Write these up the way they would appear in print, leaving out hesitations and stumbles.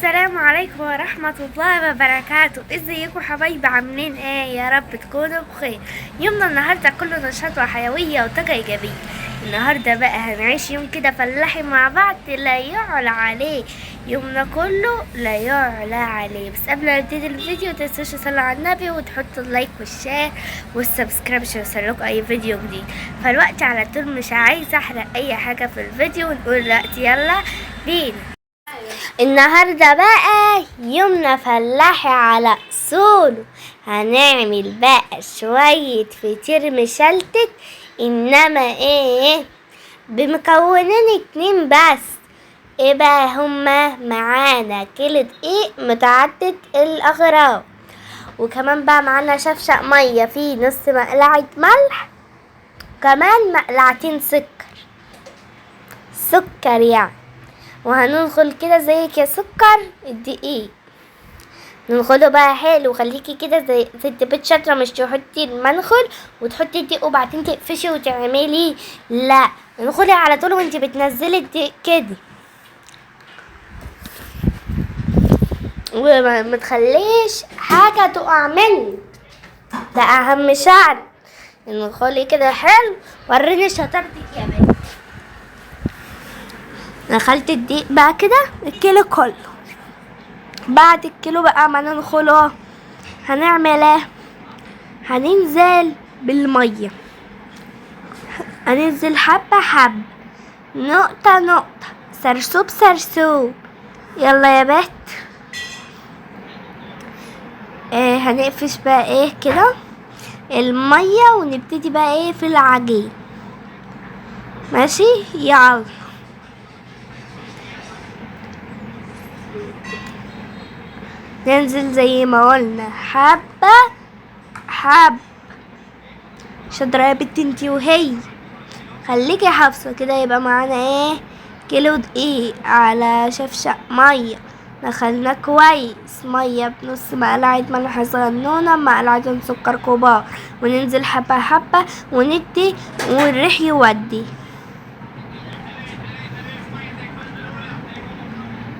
السلام عليكم ورحمة الله وبركاته. ازيكم حبايبي؟ عاملين ايه؟ يا رب تكونوا بخير. يومنا النهاردة كله نشاط وحيوية وطاقة ايجابية. النهاردة بقى هنعيش يوم كده فلاحي مع بعض لا يعلى عليه. يومنا كله لا يعلى عليه. بس قبل ما نبتدي الفيديو متنسوش تصلوا على النبي وتحطوا اللايك والشير والسبسكرايب عشان يوصلكوا اي فيديو جديد. فالوقت على طول مش عايزة احرق اي حاجة في الفيديو ونقول دلوقتي يلا بينا. النهاردة بقى يومنا فلاحي على اصوله. هنعمل بقى شوية فطير مشلتت، انما ايه بمكونين 2 بس. ايه بقى هما؟ معانا كيلو دقيق متعدد الاغراض، وكمان بقى معانا شفشق مية فيه نص مقلعة ملح، كمان مقلعتين سكر يعني. وهندخل كده زيك يا سكر الدقيق، ندخله بقى حلو. وخليكي كده زي البيت شاطره، مش تحطي المنخل وتحطي الدقيق وبعدين تقفشي وتعملي، لا ندخلي على طول وانت بتنزلي الدقيق كده، وما تخليش حاجه تقع منك، ده اهم شرط. ندخلي كده حلو. وريني شطارتك يا بنت. دخلت الدقيق بقى كده الكيلو كله. بعد الكيلو بقى ما ندخله هنعمل ايه؟ هننزل بالميه، هننزل حبه حبه، نقطه نقطه، سرسوب سرسوب. يلا يا بت. هنقفش بقى ايه كده الميه ونبتدي بقى ايه في العجين. ماشي يلا. ننزل زي ما قلنا حبة حب. شاطرة يا بنتي انتي وهي. خليكي حافظة كده. يبقى معانا ايه؟ كيلو دقيق على شفشق مية. دخلنا كويس مية بنص مقلعة ملح صغنونة، مقلعتين سكر كبار، وننزل حبة حبة وندي والريح يودي.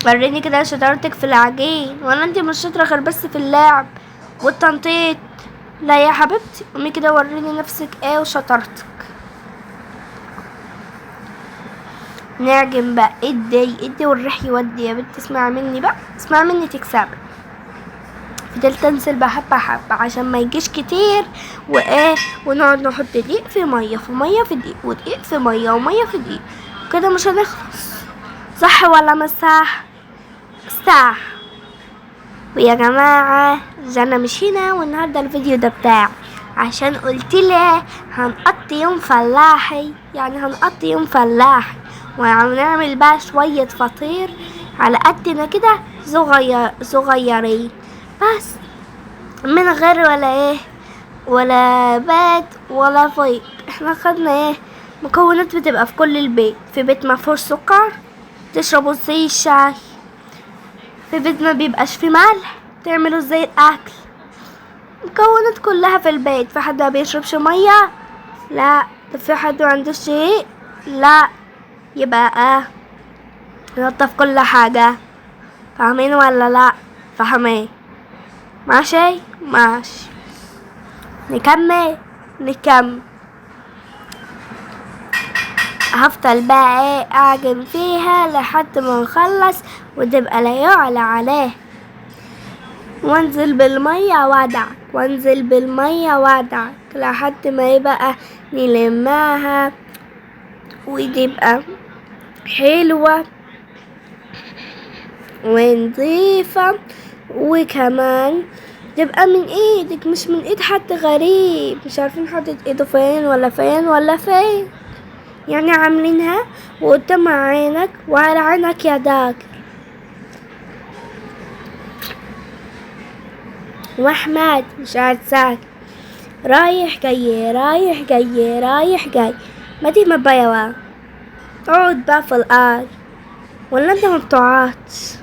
وريني كده شطارتك في العجين، ولا انتي مش شاطرة غير بس في اللعب والتنطيط؟ لا يا حبيبتي، قومي كده وريني نفسك ايه وشطارتك. نعجن بقى. ادي والريح يودي يا بنتي. اسمعي مني بقى، اسمعي مني تكسبي. فضلت انزل بقى حبة حبة عشان ما يجيش كتير وايه، ونقعد نحط دقيق في مية في مية في دقيق ودقيق في مية ومية في دقيق كده مش هنخلص. صح ولا مش صح؟ صح. ويا جماعة جانا مش هنا، والنهاردة الفيديو ده بتاعي عشان قلتلي هنقضي يوم فلاحي، يعني هنقضي يوم فلاحي وهنعمل بقى شوية فطير على قدنا كده صغيرين بس، من غير ولا ايه ولا بيت ولا فيض. احنا خدنا ايه مكونات بتبقى في كل البيت. في بيت مفهوش سكر تشربوا زي الشاي، في بيت ما بيبقاش في ملح تعملوا زي الاكل. مكونات كلها في البيت. في حد ما بيشربش ميه؟ لا. في حد ما عندوش شيء؟ لا. يبقى ننضف كل حاجه. فاهمين ولا لا؟ فاهمين. ماشي ماشي. نكمل. هفضل بقى ايه اعجن فيها لحد ما نخلص وتبقى لا يعلى عليه. وانزل بالمية وادعك لحد ما يبقى نلمها وتبقى حلوة ونضيفة، وكمان تبقى من ايدك مش من ايد حد غريب مش عارفين حاطط ايده فين ولا فين ولا فين. يعني عاملينها وقدام عينك وعلى عينك يا داكر. واحمد مش قاعد ساكت، رايح جاي رايح جاي رايح جاي. ما دي مبايا اقعد بقى في الارض، ولا انت مبتوعاتش؟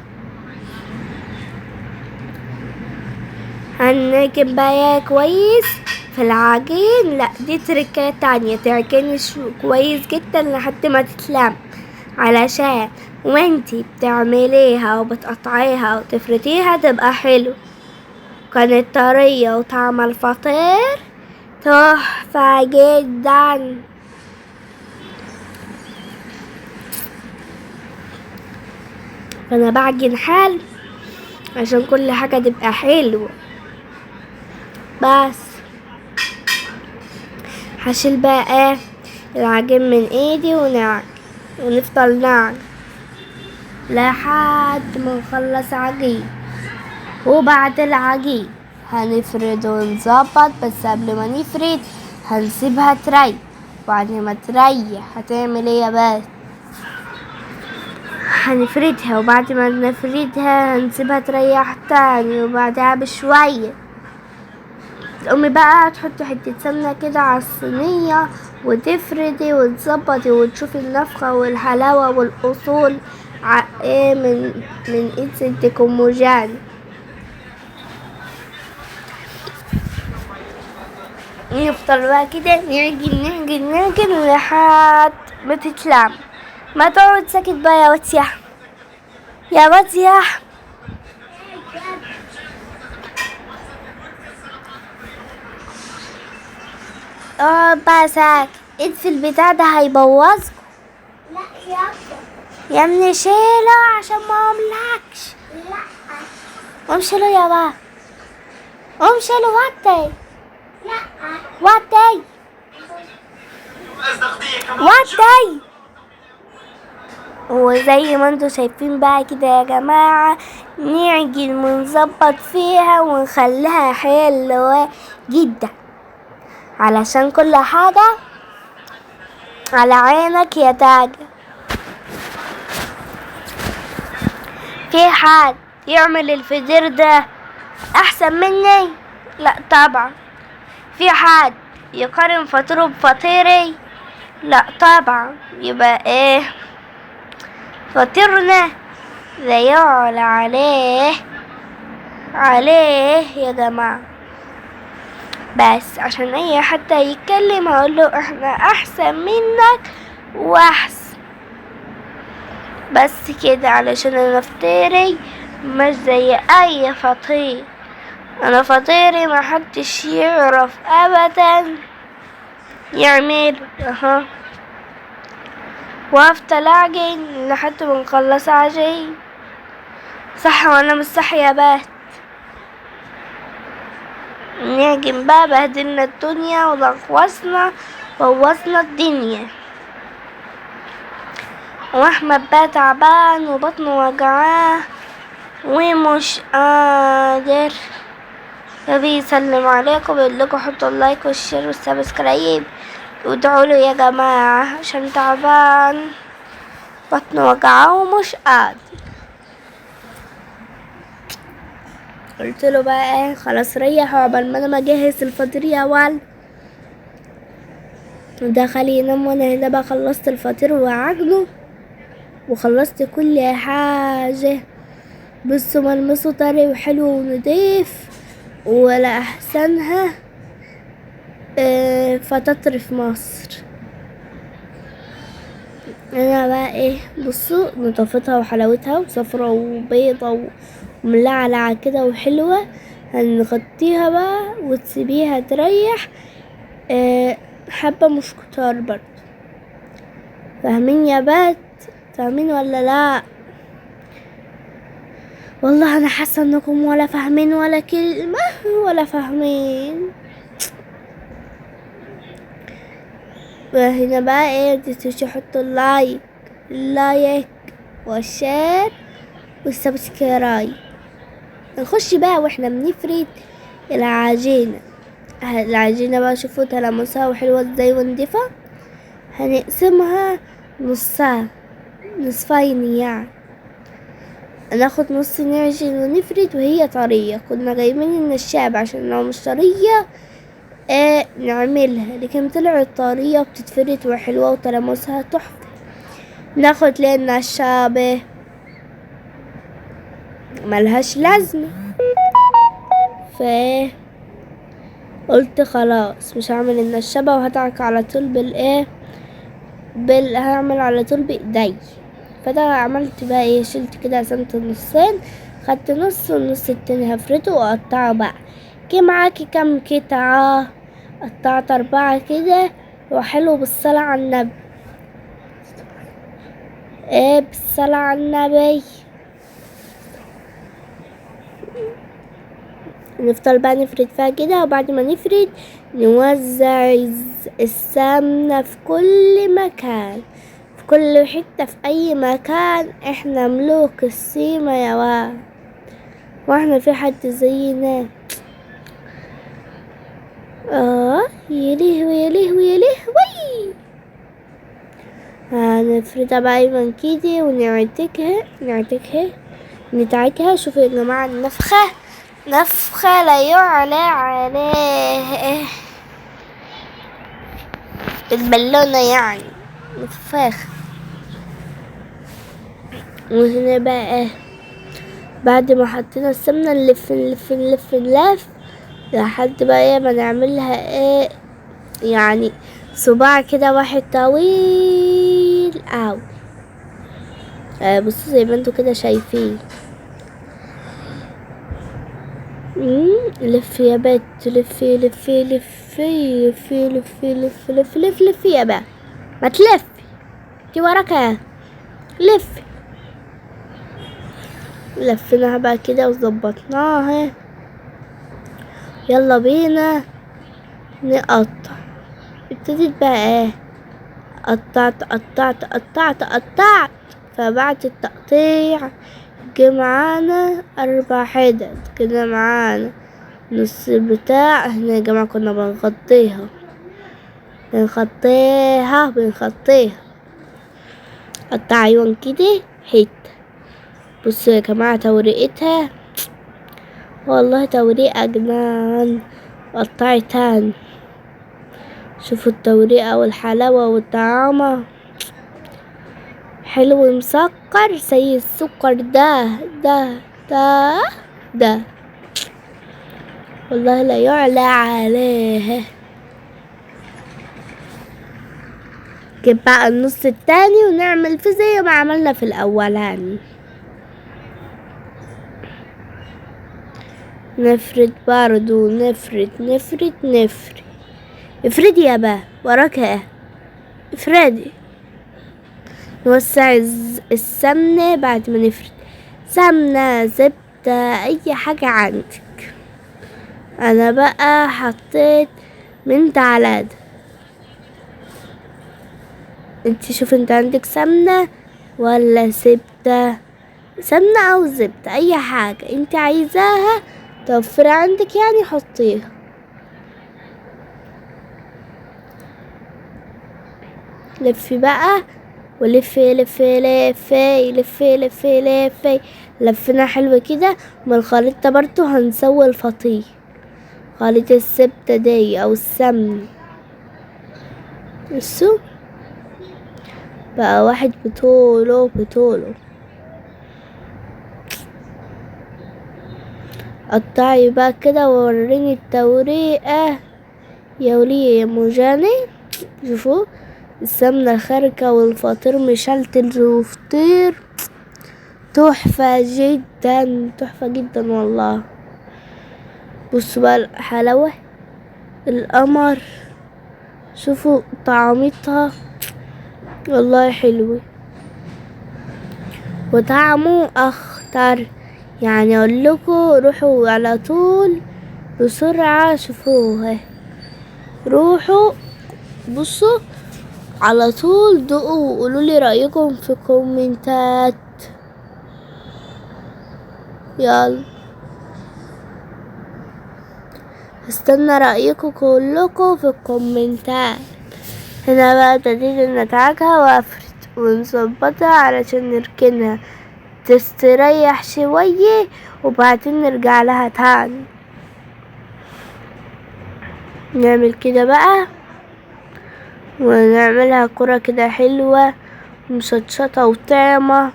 هنجيب بقى كويس في العجين. لا دي تركة تانية، تعجني كويس جدا لحد ما تتلم علشان وانتي بتعمليها وبتقطعيها وتفرديها تبقى حلو. كانت طرية وطعم الفطير تحفة جدا. فانا بعجن حال عشان كل حاجة تبقى حلوة. بس هشيل بقى العجين من ايدي ونعجن ونفضل نعجن لحد ما نخلص عجين. وبعد العجين هنفرد ونظبط، بس قبل ما نفرد هنسيبها تريح. بعد ما تريح هتعمل ايه يا بس؟ هنفردها، وبعد ما نفردها هنسيبها تريح تاني، وبعدها بشوية تقومي بقى تحطي حتة سمنة كده على الصينية وتفردي وتظبطي وتشوفي النفخة والحلاوة والأصول ايه من ايد ست ام جان. نفضل بقى كده نعجن نعجن نعجن لحد ما تتلم. ما تقعد ساكت بقى يا واد يا أحمد. يا واد يا أحمد اقعد بقى ساكت، اطفي البتاع ده هيبوظكوا. لا يابا. يا ابني شيله عشان ما اقوملكش. لا. قوم شيله يا بابا، قوم شيله وطي لا. وطي وطي. وزي ما انتوا شايفين بقى كده يا جماعة، نعجن ونظبط فيها ونخليها حلوة جدا علشان كل حاجة على عينك يا تاجر. في حد يعمل الفطير ده احسن مني؟ لا طبعا. في حد يقارن فطيره بفطيري؟ لا طبعا. يبقى ايه؟ فطيرنا لا يعلى عليه يا جماعة. بس عشان اي حد يتكلم اقوله احنا احسن منك واحسن. بس كده علشان انا فطيري مش زي اي فطير. انا فطيري ما حدش يعرف ابدا يعمل. وافضل اعجن لحد ما نخلص عجين. صح وانا مش صح يا بات؟ نعجن بقى، بهدلنا الدنيا ولغوصنا بوظنا الدنيا. واحمد بقى تعبان وبطنه وجعاه ومش قادر، فبيسلم عليكم بيقول لكم حطوا اللايك والشير والسبسكرايب وادعوا له يا جماعة عشان تعبان بطنه وجعاه ومش قادر. قلت له بقى ايه، خلاص ريح عقبال ما انا اجهز الفطير يا ولد. دخل ينام وانا هنا بقى خلصت الفطير وعجنه وخلصت كل حاجة. بصوا ملمسه طري وحلو ونضيف ولا احسنها فطاطر في مصر. انا بقى ايه، بصوا نضافتها وحلاوتها وصفرة وبيضة وملعلعة كده وحلوة. هنغطيها بقى وتسيبيها تريح حبة مش كتار برضه. فاهمين يا بات؟ فاهمين ولا لا؟ والله انا حاسه انكم ولا فاهمين ولا كلمه ولا فاهمين. هنا بقى ايه، متنسوش تحطوا اللايك والشير والسبسكرايب. نخش بقى واحنا بنفرد العجينه بقى. شوفوا تلامسها وحلوه ازاي ونضيفه. هنقسمها نصفين يعني. ناخد نص نعجن ونفرد وهي طرية. كنا جايبين النشاب عشان لو مش طرية نعملها، لكن طلعت طرية وبتتفرد وحلوة وتلامسها تحفة. ناخد لنا الشابة ملهاش لازمة، قلت خلاص مش هعمل النشابة وهدعك على طول هعمل على طول بايدي. فده عملت بقى ايه، شلت كده قسمت نصين، خدت نص والنص التاني هفرده واقطعه بقى. جه معاكي كام قطعة؟ قطعت 4 كده، وحلو بالصلاة على النبي. ايه بالصلاة على النبي. نفضل بقى نفرد فيها كده، وبعد ما نفرد نوزع السمنة في كل مكان، في كل حتة، في اي مكان. احنا ملوك السيما يا واد، واحنا في حد زينا؟ يا لهوي يا لهوي يا لهوي. هنفردها بقى ايمن كده ونعتكها. شوفوا يا جماعة النفخة، نفخة لا يعلى عليه. البالونة يعني نفاخ. وهنا بقى بعد ما حطينا السمنة نلف نلف نلف نلف لحد بقى ايه ما نعملها ايه، يعني صباع كده واحد طويل اوي. بصوا زي ما انتوا كده شايفين. لفي يا بت، لفي لفي لفي لفي لفي لفي لفي لفي لفي يا بت، ما تلفي انتي وراك، لفي. لفيناها بقى كده وظبطناها. يلا بينا نقطع. ابتديت بقى ايه، قطعت. فبعد التقطيع جه معانا 4 حتت كده، معانا نص بتاع. احنا يا جماعة كنا بنغطيها. قطع عيون كده حتة. بصوا يا جماعة توريقتها، والله توريقة جنان. قطعي تاني، شوفوا التوريقة والحلاوة والطعامة، حلو مسكر زي السكر. ده والله لا يعلى عليه. جيب بقى النص التاني ونعمل فيه زي ما عملنا في الاولاني. نفرد برضو، نفرد. افردي يا با، وراك ايه، افردي. نوسع السمنة بعد ما نفرد، سمنة زبدة اي حاجة عندك. انا بقى حطيت من على ده. انت شوف انت عندك سمنة ولا زبدة، سمنة او زبدة اي حاجة انت عايزاها توفر عندك يعني حطيها. لفي بقى ولفي لفينا حلو كده. من الخليط ده برضو هنسوي الفطير، خليط الزبدة دي او السمن. بصوا بقى واحد بطوله. قطعي بقى كده ووريني التوريقة يا ولية يا موجاني. شوفوا السمنة خارجة والفطير مشلتل وفطير تحفة جدا والله. بصوا بقى الحلاوة، القمر، شوفوا طعمتها والله حلوة وطعمه اخطر. يعني اقول لكم روحوا على طول بسرعة شوفوها، روحوا بصوا على طول دقوا وقولوا لي رأيكم في الكومنتات. يلا استنى رأيكم كلكم في الكومنتات. هنا بقى ابتديت نتعكها وافرد ونظبطها علشان نركنها تستريح شوية وبعدين نرجع لها تاني. نعمل كده بقى ونعملها كرة كده حلوة مشطشطة وطعمة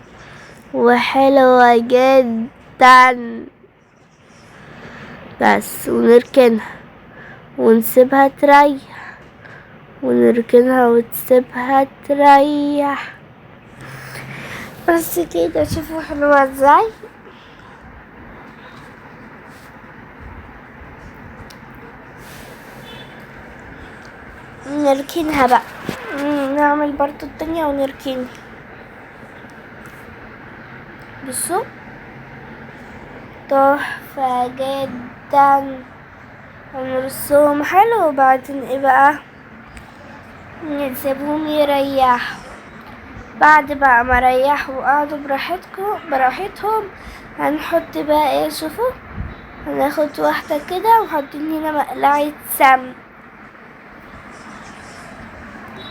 وحلوة جدا. بس ونركنها ونسيبها تريح، ونركنها وتسيبها تريح. بس كده، شوفوا حلوة ازاي. نركنها بقى. نعمل برضو الدنيا ونركنها. بصوا تحفة جدا. هنرسهم حلو وبعدين ايه بقى، نسيبهم يريحوا. بعد بقى ما ريحوا وقعدوا براحتهم هنحط بقى ايه، شوفوا هناخد واحدة كده وحاطين هنا مقلعة سمن.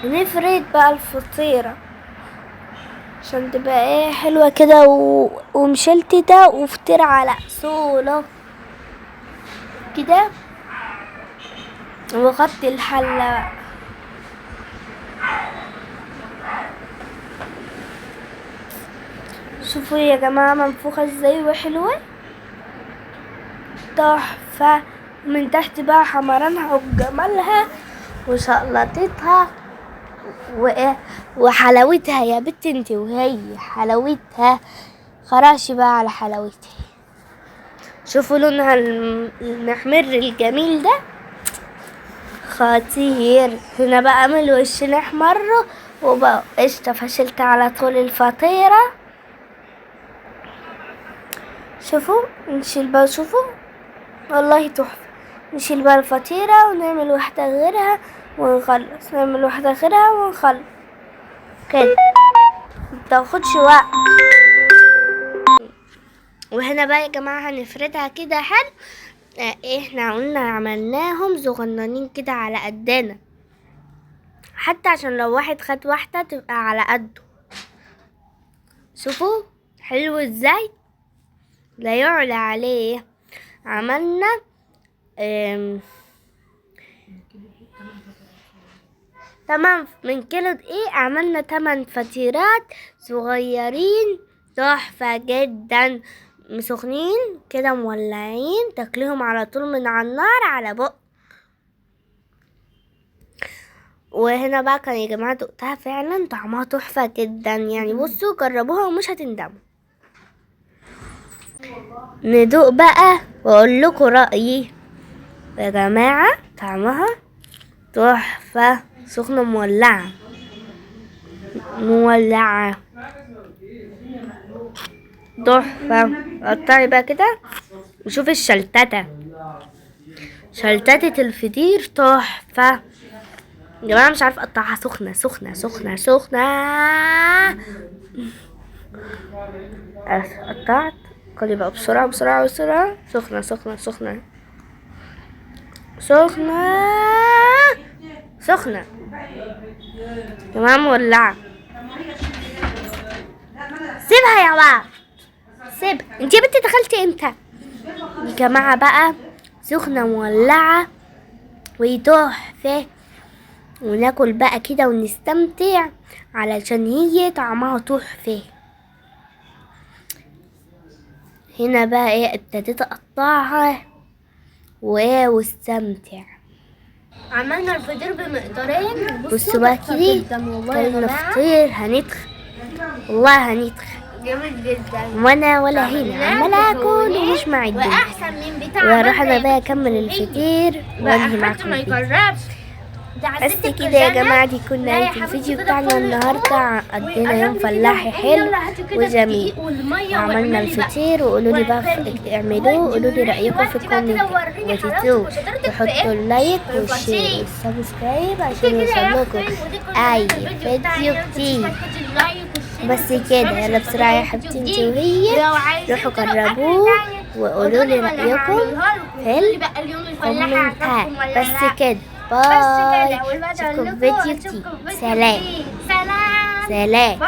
نفرد بقى الفطيرة عشان تبقى ايه حلوة كده ومشلتتة وفطيرة على اصوله كده. وغطي الحلة بقى. شوفوا يا جماعة منفوخة ازاي وحلوة تحفة. من تحت بقى حمرانها وجمالها وشقلطتها وحلاوتها يا بنت انت، وهي حلاوتها خراشي بقى على حلاوتها. شوفوا لونها المحمر الجميل ده خطير. هنا بقى من الوش احمر وبقى قشطة. فشلت على طول الفطيرة. شوفوا نشيل بقى، شوفوا والله تحفة. نشيل بقى الفطيرة ونعمل واحدة غيرها ونخلص، نعمل واحدة غيرها ونخلص كده، متاخدش وقت. وهنا بقى يا جماعة هنفردها كده حلو. احنا قلنا عملناهم صغننين كده على قدنا، حتى عشان لو واحد خد واحدة تبقى على قده. شوفوا حلو ازاي، لا يعلى عليه. عملنا تمام من كيلو دقيق عملنا 8 فطيرات صغيرين تحفة جدا، سخنين كده مولعين، تاكليهم على طول من على النار على بق. وهنا بقى كان يا جماعة دقتها فعلا طعمها تحفة جدا، يعني بصوا جربوها ومش هتندموا. ندوق بقى واقول لكم رأيي يا جماعة. طعمها تحفة، سخنة مولعة تحفة. قطعي بقى كده وشوف الشلتتة، شلتتة الفطير تحفة يا جماعة. مش عارفة اقطعها سخنة سخنة سخنة سخنة. قطعت. كلي بقى بسرعة بسرعة بسرعة. سخنة سخنة سخنة سخنة سخنة يا جماعة مولعة. سيبها يا بابا، سيبها. انت يا بنتي دخلتي امتى يا جماعة؟ بقى سخنة مولعة وتحفة. وناكل بقى كده ونستمتع علشان هي طعمها تحفة. هنا بقى ايه ابتديت اقطعها واستمتع. عملنا الفطير بمقدارين. بصوا بقى كده كلنا فطير هنتخن والله هنتخن جامد جدا. وانا ولا هنا عمالة اكل ومش معدي. واحسن من بتاع. واروح انا بقى اكمل الفطير وانهي معاكم الفيديو. بس كده يا جماعة، دي كنا نهاية الفيديو بتاعنا النهاردة. قضينا يوم فلاحي حلو وجميل، وعملنا الفطير. وقولوا لي بقى اعملوه، قولوا لي رأيكم في الكومنت، وتنسوا تحطوا اللايك والشير والسبسكرايب عشان يوصلكم اي فيديو جديد. بس كده يلا بسرعة يا حبيبتي انتي وهي، روحوا جربوه وقولوا لي رأيكم في الكومنتات. بس كده باي، اشوفكم في فيديو جديد. سلام.